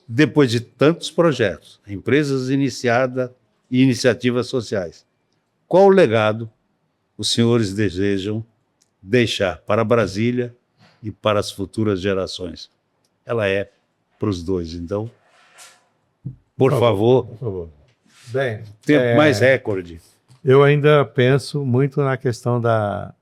depois de tantos projetos, empresas iniciadas e iniciativas sociais, qual o legado os senhores desejam deixar para Brasília e para as futuras gerações? Ela é para os dois, então, por favor, Por favor. Bem, tempo mais recorde. eu ainda penso muito na questão da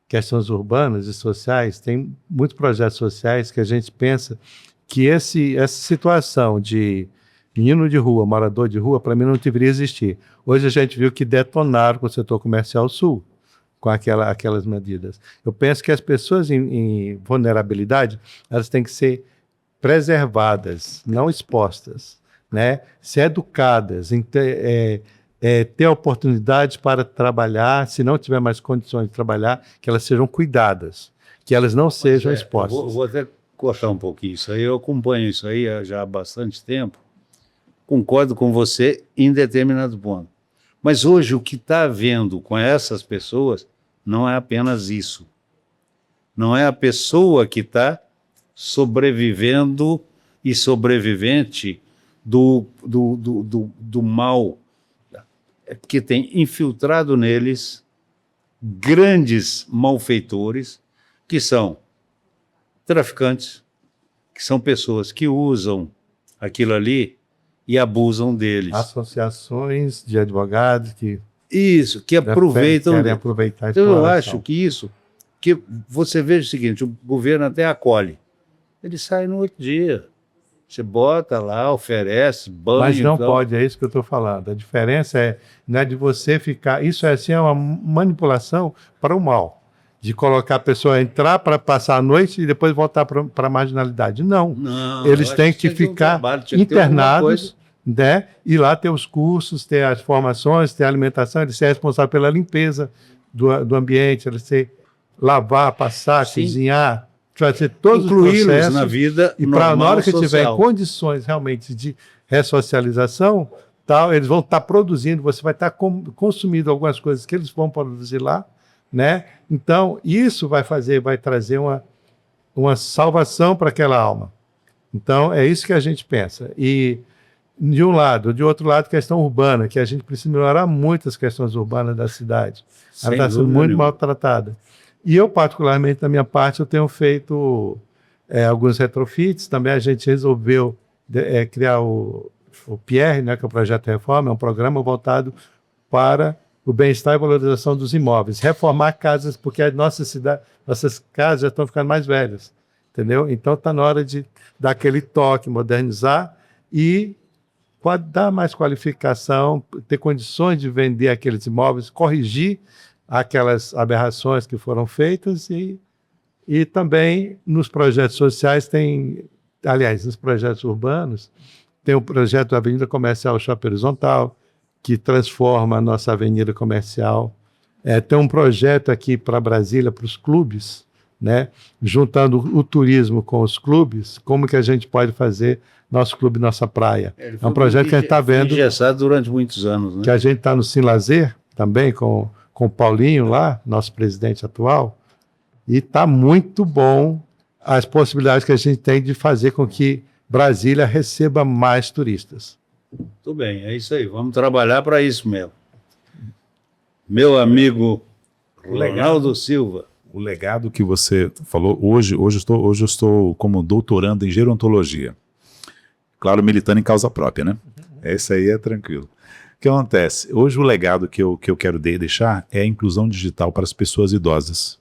questões urbanas e sociais. Tem muitos projetos sociais que a gente pensa que essa situação de menino de rua, morador de rua, para mim não deveria existir. Hoje a gente viu que detonaram com o setor comercial sul, com aquelas medidas. Eu penso que as pessoas em vulnerabilidade, elas têm que ser preservadas, não expostas, né? Ser educadas, ter oportunidades para trabalhar, se não tiver mais condições de trabalhar, que elas sejam cuidadas, que elas não sejam expostas. Vou até cortar um pouquinho isso aí, eu acompanho isso aí já há bastante tempo, concordo com você em determinado ponto, Mas hoje o que está havendo com essas pessoas não é apenas isso. Não é a pessoa que está sobrevivendo e sobrevivente do mal, é porque tem infiltrado neles grandes malfeitores que são traficantes, que são pessoas que usam aquilo ali e abusam deles. Associações de advogados que Isso, que aproveitam. querem aproveitar a Então, eu exploração. acho que isso, que você veja o seguinte, o governo até acolhe, ele sai no outro dia. Você bota lá, oferece, banho. Mas não então, pode, é isso que eu estou falando. A diferença não é de você ficar. Isso é assim, é uma manipulação para o mal. De colocar a pessoa entrar para passar a noite e depois voltar para a marginalidade. Não. Não, Eles eu acho têm que tinha ter um ficar trabalho, tinha que ter alguma internados, né? E lá ter os cursos, ter as formações, ter a alimentação, ele ser responsável pela limpeza do ambiente, ele ser lavar, passar, Sim. cozinhar, fazer todos os incluí-los processos. na vida E para na normal, hora que tiver social. condições realmente de ressocialização, tal, eles vão estar produzindo, você vai estar consumindo algumas coisas que eles vão produzir lá, né? Então, isso vai trazer uma salvação para aquela alma. Então, é isso que a gente pensa. E, de um lado, de outro lado, questão urbana, que a gente precisa melhorar muito as questões urbanas da cidade. Ela Sem está sendo dúvida muito nenhuma. maltratada. E eu, particularmente, da minha parte, eu tenho feito alguns retrofits. Também a gente resolveu criar o PR, né, que é o Projeto Reforma, é um programa voltado para o bem-estar e valorização dos imóveis. Reformar casas, porque as nossas casas já estão ficando mais velhas, entendeu? Então está na hora de dar aquele toque, modernizar e dar mais qualificação, ter condições de vender aqueles imóveis, corrigir aquelas aberrações que foram feitas e também nos projetos sociais nos projetos urbanos, tem o projeto da Avenida Comercial Shopping Horizontal, que transforma a nossa avenida comercial. Tem um projeto aqui para Brasília, para os clubes, né? Juntando o turismo com os clubes, como que a gente pode fazer nosso clube, nossa praia. É um projeto que a gente está vendo, engessado durante muitos anos, né? que a gente está no Sim Lazer, também com o Paulinho lá, nosso presidente atual, e está muito bom as possibilidades que a gente tem de fazer com que Brasília receba mais turistas. Tudo bem, é isso aí. Vamos trabalhar para isso mesmo. Meu amigo Ronaldo Silva. O legado que você falou, hoje eu estou como doutorando em gerontologia. Claro, militando em causa própria, né? Esse aí é tranquilo. O que acontece? Hoje o legado que eu quero deixar é a inclusão digital para as pessoas idosas.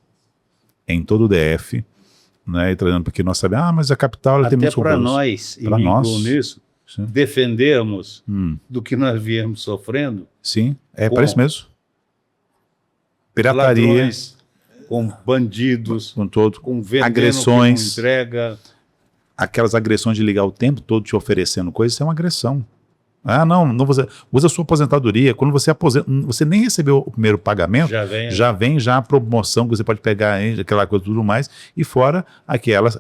Em todo o DF, né? E trazendo porque nós sabemos, mas a capital ela tem Até muitos para compromissos. nós, e Pra me nós. incluo nisso, Sim. defendermos do que nós viemos sofrendo. Sim, é Com para isso mesmo. Pirataria, Ladrões, com bandidos, com todo, com veneno agressões. que não entrega. aquelas agressões de ligar o tempo todo te oferecendo coisas, isso é uma agressão. Ah, não você usa a sua aposentadoria. Quando você aposenta, você nem recebeu o primeiro pagamento, Já vem. já a promoção que você pode pegar, aquela coisa e tudo mais, e fora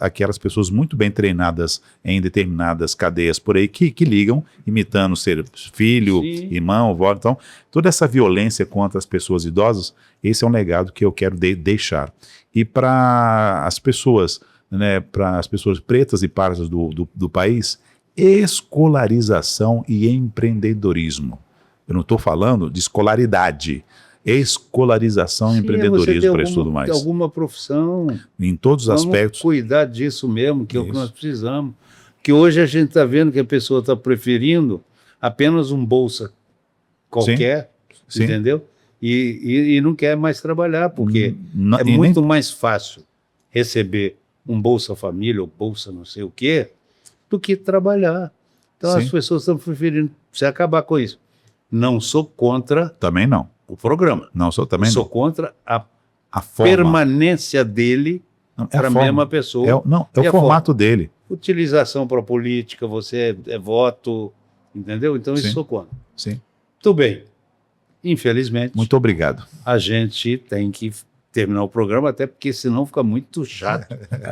aquelas pessoas muito bem treinadas em determinadas cadeias por aí que ligam, imitando ser filho, Sim. irmão, avó. Então, toda essa violência contra as pessoas idosas, esse é um legado que eu quero deixar. E para as pessoas, né, para as pessoas pretas e pardas do país, escolarização e empreendedorismo. Eu não estou falando de escolaridade. Escolarização e empreendedorismo para isso tudo mais. Alguma profissão. Em todos os Vamos aspectos. cuidar disso mesmo, que é o que Isso. nós precisamos. Que hoje a gente está vendo que a pessoa está preferindo apenas um bolsa qualquer, Sim. entendeu? E não quer mais trabalhar, porque Não- é e nem- muito mais fácil receber um Bolsa Família ou Bolsa não sei o quê do que trabalhar. Então Sim. as pessoas estão preferindo se acabar com isso. Não sou contra Também não. o programa. Não sou também Sou não. contra a A forma. permanência dele Não, é para a forma. mesma pessoa. É E o a formato dele. Utilização para política, você é voto, entendeu? Então isso Sim. sou contra. Sim. Tudo bem. Infelizmente, Muito obrigado. a gente tem que terminar o programa, até porque senão fica muito chato.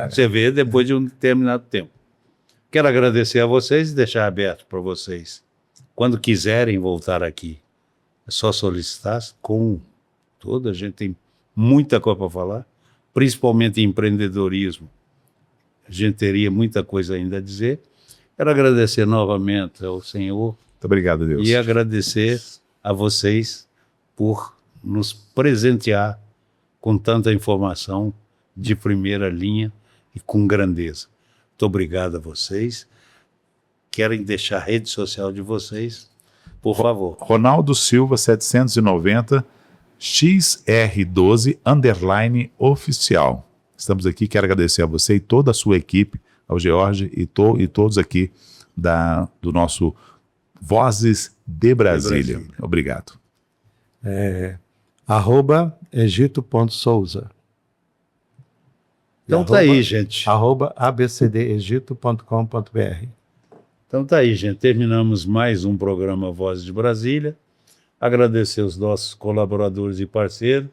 Você vê depois de um determinado tempo. Quero agradecer a vocês e deixar aberto para vocês, quando quiserem voltar aqui, É só solicitar, com toda a gente tem muita coisa para falar, principalmente em empreendedorismo. A gente teria muita coisa ainda a dizer. Quero agradecer novamente ao senhor Muito obrigado, Deus. e agradecer a vocês por nos presentear com tanta informação de primeira linha e com grandeza. Muito obrigado a vocês. Querem deixar a rede social de vocês? Por favor. Ronaldo Silva 790 XR12 _oficial. Estamos aqui, quero agradecer a você e toda a sua equipe, ao George e todos aqui do nosso Vozes de Brasília. Obrigado. @egito.souza. Então tá aí, gente. @abcdegito.com.br. Então tá aí, gente. Terminamos mais um programa Vozes de Brasília. Agradecer os nossos colaboradores e parceiros,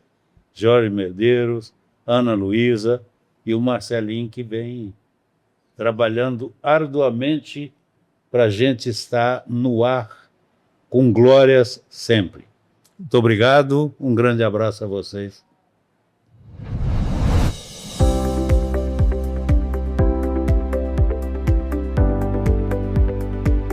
Jorge Medeiros, Ana Luísa e o Marcelinho, que vem trabalhando arduamente para a gente estar no ar com glórias sempre. Muito obrigado, um grande abraço a vocês.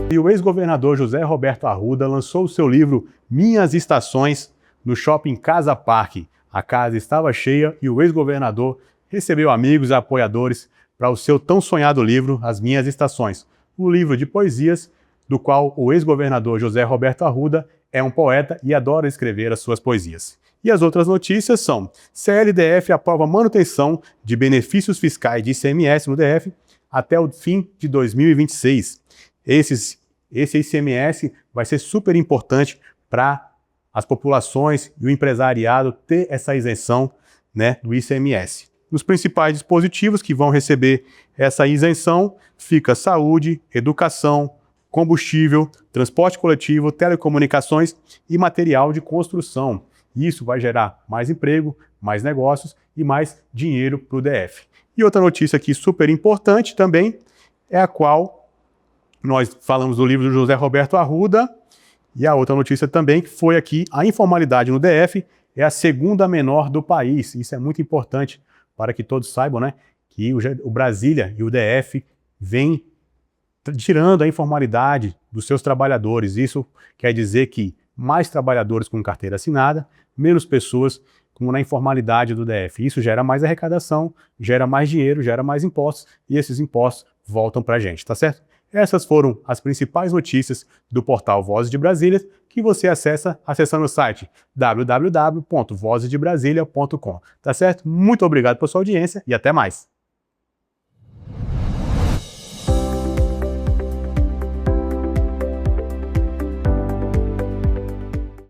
E o ex-governador José Roberto Arruda lançou o seu livro Minhas Estações no Shopping Casa Parque. A casa estava cheia e o ex-governador recebeu amigos e apoiadores para o seu tão sonhado livro As Minhas Estações, um livro de poesias do qual o ex-governador José Roberto Arruda é um poeta e adora escrever as suas poesias. E as outras notícias são: CLDF aprova manutenção de benefícios fiscais de ICMS no DF até o fim de 2026. Esse ICMS vai ser super importante para as populações e o empresariado ter essa isenção, né, do ICMS. Nos principais dispositivos que vão receber essa isenção fica saúde, educação, combustível, transporte coletivo, telecomunicações e material de construção. Isso vai gerar mais emprego, mais negócios e mais dinheiro para o DF. E outra notícia aqui super importante também é a qual nós falamos do livro do José Roberto Arruda, e a outra notícia também que foi aqui: a informalidade no DF é a segunda menor do país. Isso é muito importante para que todos saibam, né, que o Brasília e o DF vêm tirando a informalidade dos seus trabalhadores. Isso quer dizer que mais trabalhadores com carteira assinada, menos pessoas na informalidade do DF. Isso gera mais arrecadação, gera mais dinheiro, gera mais impostos, e esses impostos voltam para a gente, tá certo? Essas foram as principais notícias do portal Vozes de Brasília, que você acessa acessando o site www.vozesdebrasilia.com. Tá certo? Muito obrigado pela sua audiência e até mais!